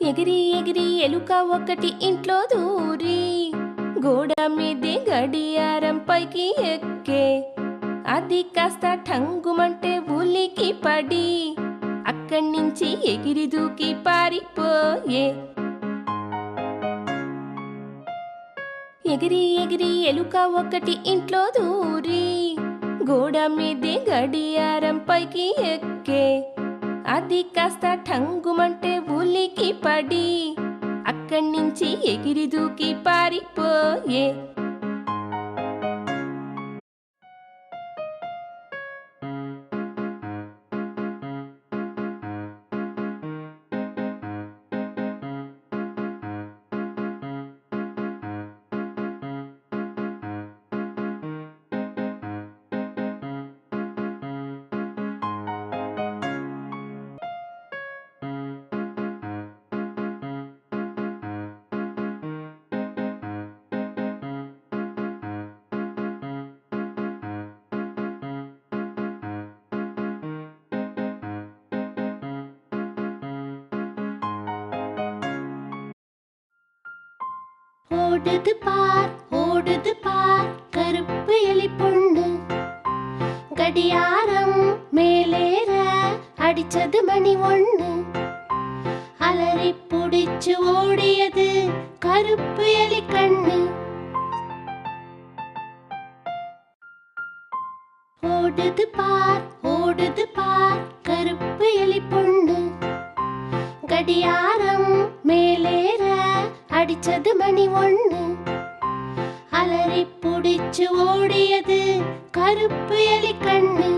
ఎగిరి ఎగిరి ఎలుక ఒకటి ఇంట్లో దూరి గోడ మీదే గడియారం పైకి ఎక్కే. అది కాస్త ఠంగుమంటే ఉలికి పడి అక్కడి నుంచి ఎగిరి దూకి పారిపోయే. ఎగిరి ఎగిరి ఎలుక ఒకటి ఇంట్లో దూరి గోడ మీదే గడియారం పైకి ఎక్కే. అది కాస్త ఠంగుమంటే ఉలికి పడి అక్కడి నుంచి ఎగిరి దూకి పారిపోయే. ஓடுது பார் கருப்பு எலி பொண்ணு. கடியாரம் மேலேற அடிச்சது மணி ஒண்ணு. அலறி புடிச்சு ஓடியது கருப்பு எலி கண்ணு. ஓடுது பார் கருப்பு எலி பொண்ணு. கடியாரம் மேலேற அடிச்சது மணி ஒண்ணு. அலறி புடிச்சு ஓடியது கருப்பு எலி கண்ணு.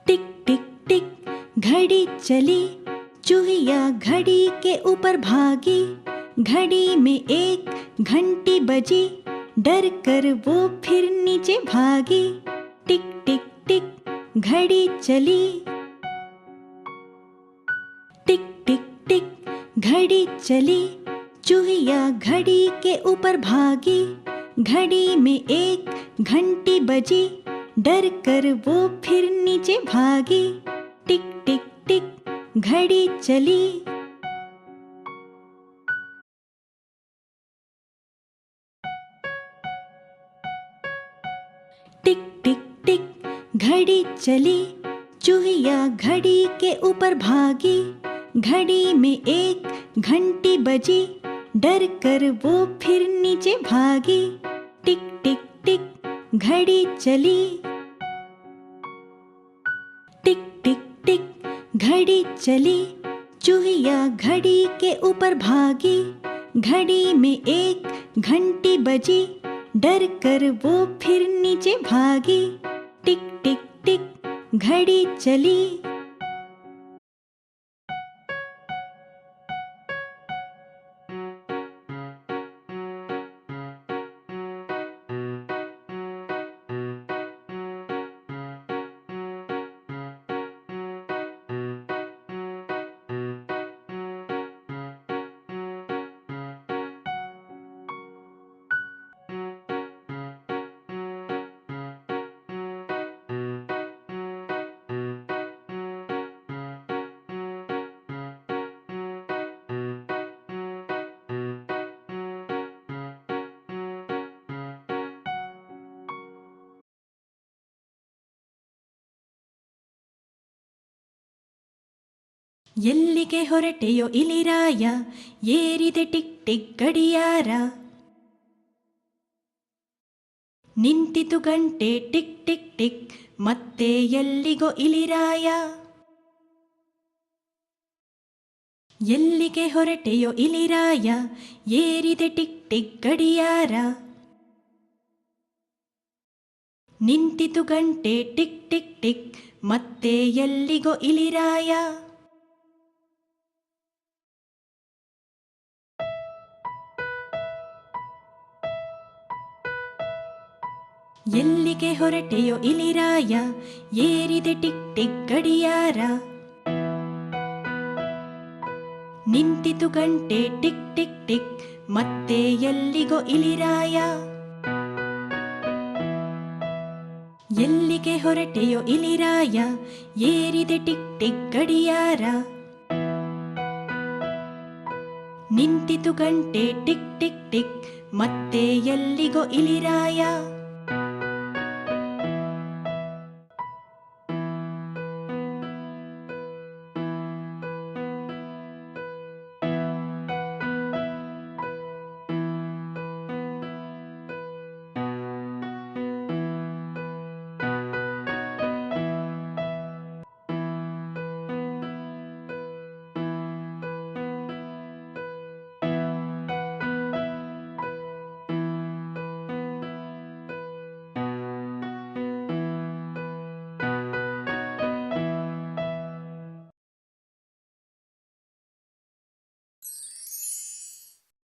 टिक टिक टिक घड़ी चली, चूहिया घड़ी के ऊपर भागी. घड़ी में एक घंटी बजी, डर कर वो फिर नीचे भागी. टिक टिक टिक घड़ी चली. टिक टिक टिक घड़ी चली, चूहिया घड़ी के ऊपर भागी. घड़ी में एक घंटी बजी, डर कर वो फिर नीचे भागी. टिक टिक टिक घड़ी चली. टिक टिक टिक घड़ी चली, चूहिया घड़ी के ऊपर भागी. घड़ी में एक घंटी बजी, डर कर वो फिर नीचे भागी. टिक टिक टिक घड़ी चली. टिक टिक टिक घड़ी चली, चूहिया घड़ी के ऊपर भागी. घड़ी में एक घंटी बजी, डर कर वो फिर नीचे भागी. टिक टिक टिक घड़ी चली. ಎಲ್ಲಿಗೆ ಹೊರಟೆಯೋ ಇಲಿರಾಯ, ಏರಿದೆ ಟಿಕ್ ಟಿಕ್ ಗಡಿಯಾರ. ನಿಂತಿತು ಗಂಟೆ ಟಿಕ್ ಟಿಕ್ ಟಿಕ್, ಮತ್ತೆ ಎಲ್ಲಿಗೋ ಇಲಿರಾಯ. ಎಲ್ಲಿಗೆ ಹೊರಟೆಯೋ ಇಲಿರಾಯ, ಏರಿದೆ ಟಿಕ್ ಟಿಕ್ ಗಡಿಯಾರ. ನಿಂತಿತು ಗಂಟೆ ಟಿಕ್ ಟಿಕ್ ಟಿಕ್, ಮತ್ತೆ ಎಲ್ಲಿಗೋ ಇಲಿರಾಯ. ಎಲ್ಲಿಗೆ ಹೊರಟೆಯೋ ಇಲಿರಾಯ, ಏರಿದೆ ಟಿಕ್ ಟಿಕ್ ಗಡಿಯಾರ. ನಿಂತಿತು ಗಂಟೆ ಟಿಕ್ ಟಿಕ್ ಟಿಕ್, ಮತ್ತೆ ಎಲ್ಲಿಗೋ ಇಲಿರಾಯ. ಎಲ್ಲಿಗೆ ಹೊರಟೆಯೋ ಇಲಿರಾಯ, ಏರಿದೆ ಟಿಕ್ ಟಿಕ್ ಗಡಿಯಾರ. ನಿಂತಿತು ಗಂಟೆ ಟಿಕ್ ಟಿಕ್ ಟಿಕ್, ಮತ್ತೆ ಎಲ್ಲಿಗೋ ಇಲಿರಾಯ.